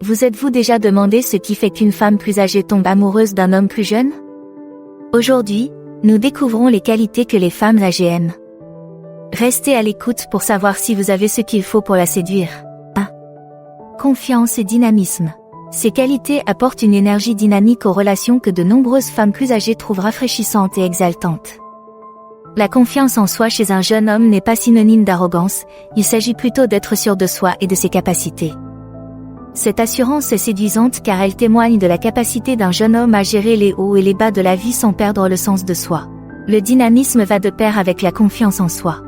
Vous êtes-vous déjà demandé ce qui fait qu'une femme plus âgée tombe amoureuse d'un homme plus jeune? Aujourd'hui, nous découvrons les qualités que les femmes âgées aiment. Restez à l'écoute pour savoir si vous avez ce qu'il faut pour la séduire. 1. Confiance et dynamisme. Ces qualités apportent une énergie dynamique aux relations que de nombreuses femmes plus âgées trouvent rafraîchissantes et exaltantes. La confiance en soi chez un jeune homme n'est pas synonyme d'arrogance, il s'agit plutôt d'être sûr de soi et de ses capacités. Cette assurance est séduisante car elle témoigne de la capacité d'un jeune homme à gérer les hauts et les bas de la vie sans perdre le sens de soi. Le dynamisme va de pair avec la confiance en soi.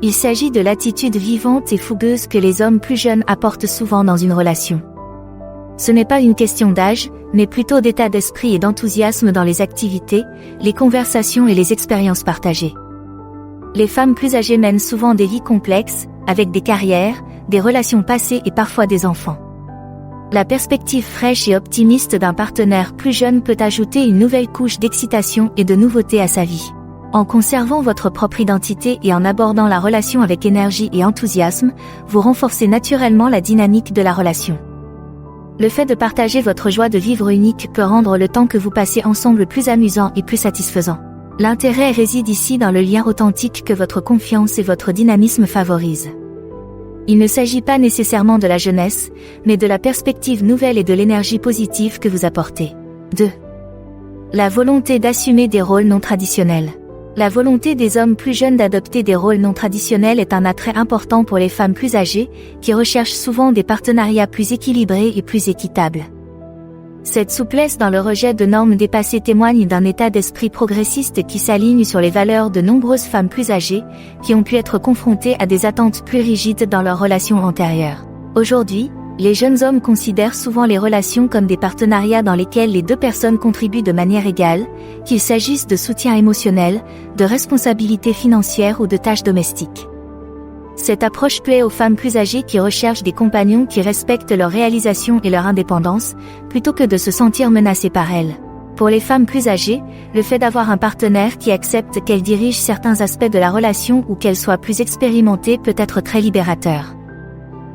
Il s'agit de l'attitude vivante et fougueuse que les hommes plus jeunes apportent souvent dans une relation. Ce n'est pas une question d'âge, mais plutôt d'état d'esprit et d'enthousiasme dans les activités, les conversations et les expériences partagées. Les femmes plus âgées mènent souvent des vies complexes, avec des carrières, des relations passées et parfois des enfants. La perspective fraîche et optimiste d'un partenaire plus jeune peut ajouter une nouvelle couche d'excitation et de nouveauté à sa vie. En conservant votre propre identité et en abordant la relation avec énergie et enthousiasme, vous renforcez naturellement la dynamique de la relation. Le fait de partager votre joie de vivre unique peut rendre le temps que vous passez ensemble plus amusant et plus satisfaisant. L'intérêt réside ici dans le lien authentique que votre confiance et votre dynamisme favorisent. Il ne s'agit pas nécessairement de la jeunesse, mais de la perspective nouvelle et de l'énergie positive que vous apportez. 2. La volonté d'assumer des rôles non traditionnels. La volonté des hommes plus jeunes d'adopter des rôles non traditionnels est un attrait important pour les femmes plus âgées, qui recherchent souvent des partenariats plus équilibrés et plus équitables. Cette souplesse dans le rejet de normes dépassées témoigne d'un état d'esprit progressiste qui s'aligne sur les valeurs de nombreuses femmes plus âgées, qui ont pu être confrontées à des attentes plus rigides dans leurs relations antérieures. Aujourd'hui, les jeunes hommes considèrent souvent les relations comme des partenariats dans lesquels les deux personnes contribuent de manière égale, qu'il s'agisse de soutien émotionnel, de responsabilité financière ou de tâches domestiques. Cette approche plaît aux femmes plus âgées qui recherchent des compagnons qui respectent leur réalisation et leur indépendance, plutôt que de se sentir menacées par elles. Pour les femmes plus âgées, le fait d'avoir un partenaire qui accepte qu'elles dirigent certains aspects de la relation ou qu'elles soient plus expérimentées peut être très libérateur.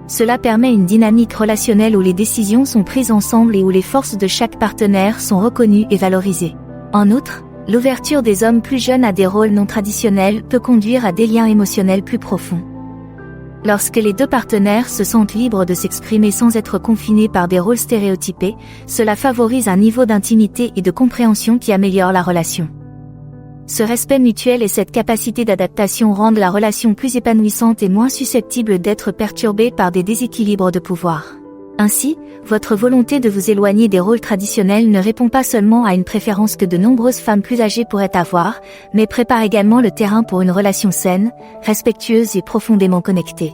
Cela permet une dynamique relationnelle où les décisions sont prises ensemble et où les forces de chaque partenaire sont reconnues et valorisées. En outre, l'ouverture des hommes plus jeunes à des rôles non traditionnels peut conduire à des liens émotionnels plus profonds. Lorsque les deux partenaires se sentent libres de s'exprimer sans être confinés par des rôles stéréotypés, cela favorise un niveau d'intimité et de compréhension qui améliore la relation. Ce respect mutuel et cette capacité d'adaptation rendent la relation plus épanouissante et moins susceptible d'être perturbée par des déséquilibres de pouvoir. Ainsi, votre volonté de vous éloigner des rôles traditionnels ne répond pas seulement à une préférence que de nombreuses femmes plus âgées pourraient avoir, mais prépare également le terrain pour une relation saine, respectueuse et profondément connectée.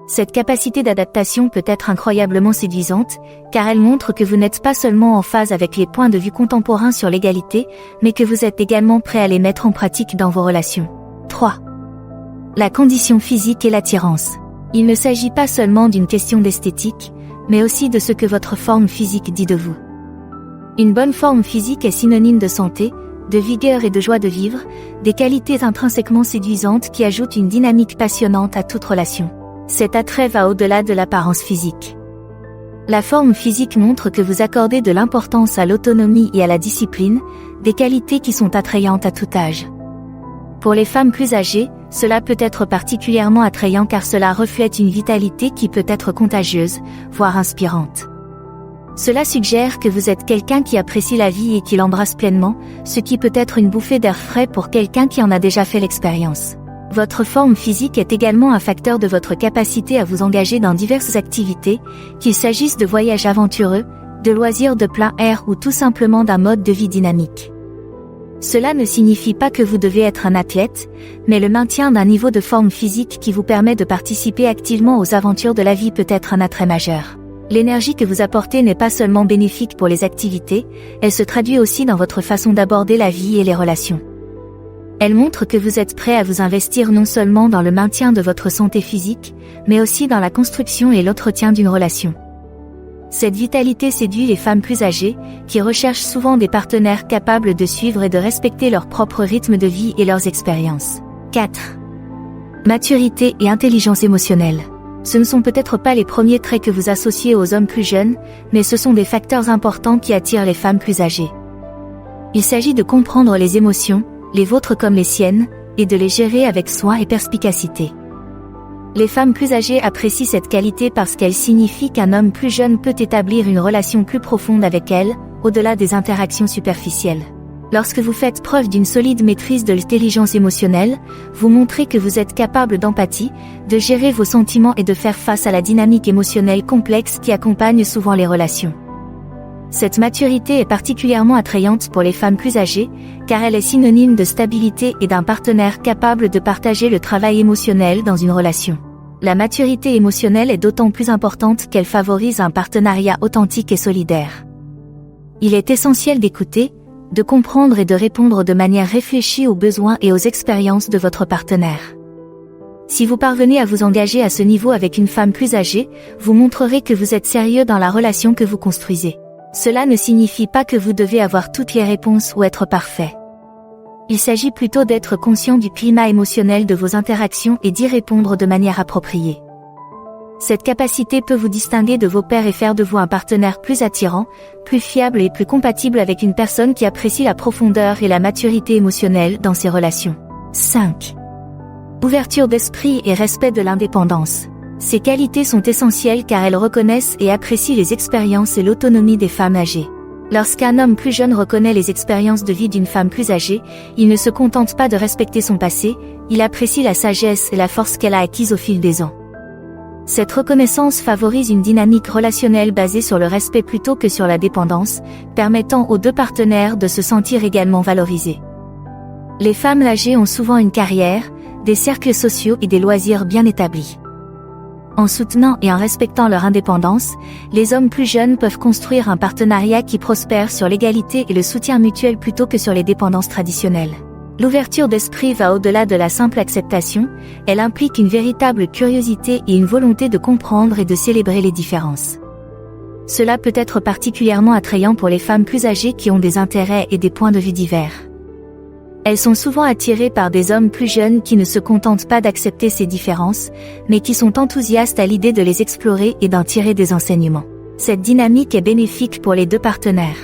Cette capacité d'adaptation peut être incroyablement séduisante, car elle montre que vous n'êtes pas seulement en phase avec les points de vue contemporains sur l'égalité, mais que vous êtes également prêt à les mettre en pratique dans vos relations. 3. La condition physique et l'attirance. Il ne s'agit pas seulement d'une question d'esthétique, mais aussi de ce que votre forme physique dit de vous. Une bonne forme physique est synonyme de santé, de vigueur et de joie de vivre, des qualités intrinsèquement séduisantes qui ajoutent une dynamique passionnante à toute relation. Cet attrait va au-delà de l'apparence physique. La forme physique montre que vous accordez de l'importance à l'autonomie et à la discipline, des qualités qui sont attrayantes à tout âge. Pour les femmes plus âgées, cela peut être particulièrement attrayant car cela reflète une vitalité qui peut être contagieuse, voire inspirante. Cela suggère que vous êtes quelqu'un qui apprécie la vie et qui l'embrasse pleinement, ce qui peut être une bouffée d'air frais pour quelqu'un qui en a déjà fait l'expérience. Votre forme physique est également un facteur de votre capacité à vous engager dans diverses activités, qu'il s'agisse de voyages aventureux, de loisirs de plein air ou tout simplement d'un mode de vie dynamique. Cela ne signifie pas que vous devez être un athlète, mais le maintien d'un niveau de forme physique qui vous permet de participer activement aux aventures de la vie peut être un attrait majeur. L'énergie que vous apportez n'est pas seulement bénéfique pour les activités, elle se traduit aussi dans votre façon d'aborder la vie et les relations. Elle montre que vous êtes prêt à vous investir non seulement dans le maintien de votre santé physique, mais aussi dans la construction et l'entretien d'une relation. Cette vitalité séduit les femmes plus âgées, qui recherchent souvent des partenaires capables de suivre et de respecter leur propre rythme de vie et leurs expériences. 4. Maturité et intelligence émotionnelle. Ce ne sont peut-être pas les premiers traits que vous associez aux hommes plus jeunes, mais ce sont des facteurs importants qui attirent les femmes plus âgées. Il s'agit de comprendre les émotions, les vôtres comme les siennes, et de les gérer avec soin et perspicacité. Les femmes plus âgées apprécient cette qualité parce qu'elle signifie qu'un homme plus jeune peut établir une relation plus profonde avec elles, au-delà des interactions superficielles. Lorsque vous faites preuve d'une solide maîtrise de l'intelligence émotionnelle, vous montrez que vous êtes capable d'empathie, de gérer vos sentiments et de faire face à la dynamique émotionnelle complexe qui accompagne souvent les relations. Cette maturité est particulièrement attrayante pour les femmes plus âgées, car elle est synonyme de stabilité et d'un partenaire capable de partager le travail émotionnel dans une relation. La maturité émotionnelle est d'autant plus importante qu'elle favorise un partenariat authentique et solidaire. Il est essentiel d'écouter, de comprendre et de répondre de manière réfléchie aux besoins et aux expériences de votre partenaire. Si vous parvenez à vous engager à ce niveau avec une femme plus âgée, vous montrerez que vous êtes sérieux dans la relation que vous construisez. Cela ne signifie pas que vous devez avoir toutes les réponses ou être parfait. Il s'agit plutôt d'être conscient du climat émotionnel de vos interactions et d'y répondre de manière appropriée. Cette capacité peut vous distinguer de vos pairs et faire de vous un partenaire plus attirant, plus fiable et plus compatible avec une personne qui apprécie la profondeur et la maturité émotionnelle dans ses relations. 5. Ouverture d'esprit et respect de l'indépendance. Ces qualités sont essentielles car elles reconnaissent et apprécient les expériences et l'autonomie des femmes âgées. Lorsqu'un homme plus jeune reconnaît les expériences de vie d'une femme plus âgée, il ne se contente pas de respecter son passé, il apprécie la sagesse et la force qu'elle a acquise au fil des ans. Cette reconnaissance favorise une dynamique relationnelle basée sur le respect plutôt que sur la dépendance, permettant aux deux partenaires de se sentir également valorisés. Les femmes âgées ont souvent une carrière, des cercles sociaux et des loisirs bien établis. En soutenant et en respectant leur indépendance, les hommes plus jeunes peuvent construire un partenariat qui prospère sur l'égalité et le soutien mutuel plutôt que sur les dépendances traditionnelles. L'ouverture d'esprit va au-delà de la simple acceptation, elle implique une véritable curiosité et une volonté de comprendre et de célébrer les différences. Cela peut être particulièrement attrayant pour les femmes plus âgées qui ont des intérêts et des points de vue divers. Elles sont souvent attirées par des hommes plus jeunes qui ne se contentent pas d'accepter ces différences, mais qui sont enthousiastes à l'idée de les explorer et d'en tirer des enseignements. Cette dynamique est bénéfique pour les deux partenaires.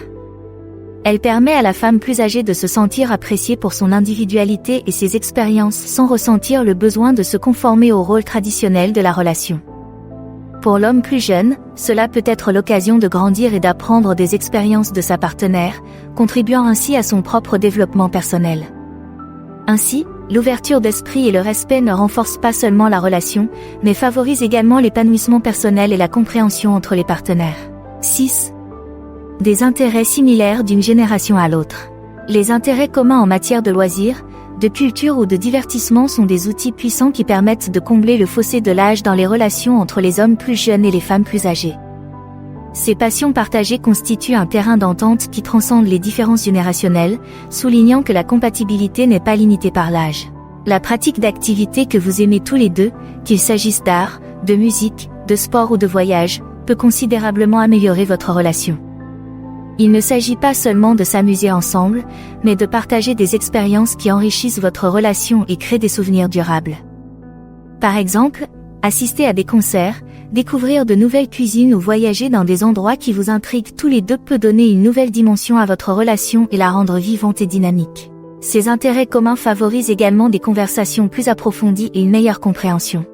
Elle permet à la femme plus âgée de se sentir appréciée pour son individualité et ses expériences sans ressentir le besoin de se conformer au rôle traditionnel de la relation. Pour l'homme plus jeune, cela peut être l'occasion de grandir et d'apprendre des expériences de sa partenaire, contribuant ainsi à son propre développement personnel. Ainsi, l'ouverture d'esprit et le respect ne renforcent pas seulement la relation, mais favorisent également l'épanouissement personnel et la compréhension entre les partenaires. 6. Des intérêts similaires d'une génération à l'autre. Les intérêts communs en matière de loisirs, de culture ou de divertissement sont des outils puissants qui permettent de combler le fossé de l'âge dans les relations entre les hommes plus jeunes et les femmes plus âgées. Ces passions partagées constituent un terrain d'entente qui transcende les différences générationnelles, soulignant que la compatibilité n'est pas limitée par l'âge. La pratique d'activités que vous aimez tous les deux, qu'il s'agisse d'art, de musique, de sport ou de voyage, peut considérablement améliorer votre relation. Il ne s'agit pas seulement de s'amuser ensemble, mais de partager des expériences qui enrichissent votre relation et créent des souvenirs durables. Par exemple, assister à des concerts, découvrir de nouvelles cuisines ou voyager dans des endroits qui vous intriguent tous les deux peut donner une nouvelle dimension à votre relation et la rendre vivante et dynamique. Ces intérêts communs favorisent également des conversations plus approfondies et une meilleure compréhension.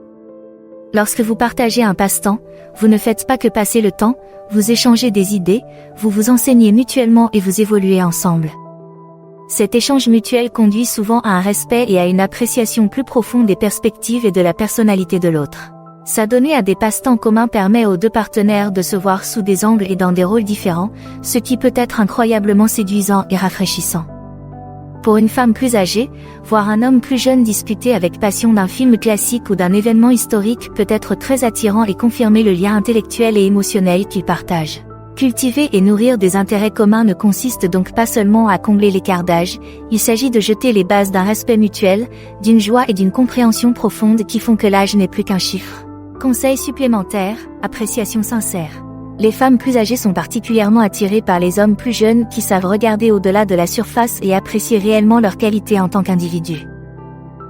Lorsque vous partagez un passe-temps, vous ne faites pas que passer le temps, vous échangez des idées, vous vous enseignez mutuellement et vous évoluez ensemble. Cet échange mutuel conduit souvent à un respect et à une appréciation plus profonde des perspectives et de la personnalité de l'autre. S'adonner à des passe-temps communs permet aux deux partenaires de se voir sous des angles et dans des rôles différents, ce qui peut être incroyablement séduisant et rafraîchissant. Pour une femme plus âgée, voir un homme plus jeune discuter avec passion d'un film classique ou d'un événement historique peut être très attirant et confirmer le lien intellectuel et émotionnel qu'ils partagent. Cultiver et nourrir des intérêts communs ne consiste donc pas seulement à combler l'écart d'âge, il s'agit de jeter les bases d'un respect mutuel, d'une joie et d'une compréhension profonde qui font que l'âge n'est plus qu'un chiffre. Conseils supplémentaires, appréciation sincère. Les femmes plus âgées sont particulièrement attirées par les hommes plus jeunes qui savent regarder au-delà de la surface et apprécier réellement leurs qualités en tant qu'individus.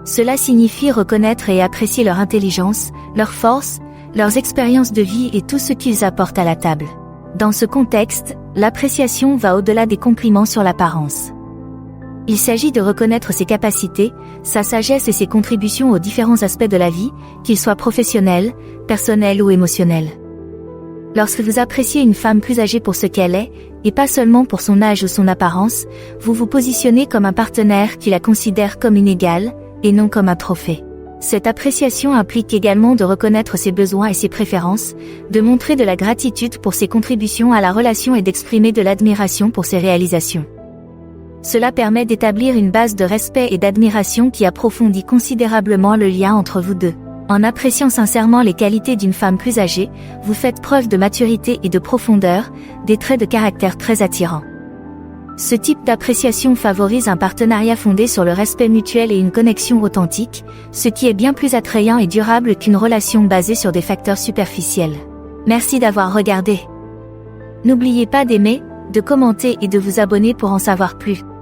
Cela signifie reconnaître et apprécier leur intelligence, leur force, leurs expériences de vie et tout ce qu'ils apportent à la table. Dans ce contexte, l'appréciation va au-delà des compliments sur l'apparence. Il s'agit de reconnaître ses capacités, sa sagesse et ses contributions aux différents aspects de la vie, qu'ils soient professionnels, personnels ou émotionnels. Lorsque vous appréciez une femme plus âgée pour ce qu'elle est, et pas seulement pour son âge ou son apparence, vous vous positionnez comme un partenaire qui la considère comme une égale, et non comme un trophée. Cette appréciation implique également de reconnaître ses besoins et ses préférences, de montrer de la gratitude pour ses contributions à la relation et d'exprimer de l'admiration pour ses réalisations. Cela permet d'établir une base de respect et d'admiration qui approfondit considérablement le lien entre vous deux. En appréciant sincèrement les qualités d'une femme plus âgée, vous faites preuve de maturité et de profondeur, des traits de caractère très attirants. Ce type d'appréciation favorise un partenariat fondé sur le respect mutuel et une connexion authentique, ce qui est bien plus attrayant et durable qu'une relation basée sur des facteurs superficiels. Merci d'avoir regardé. N'oubliez pas d'aimer, de commenter et de vous abonner pour en savoir plus.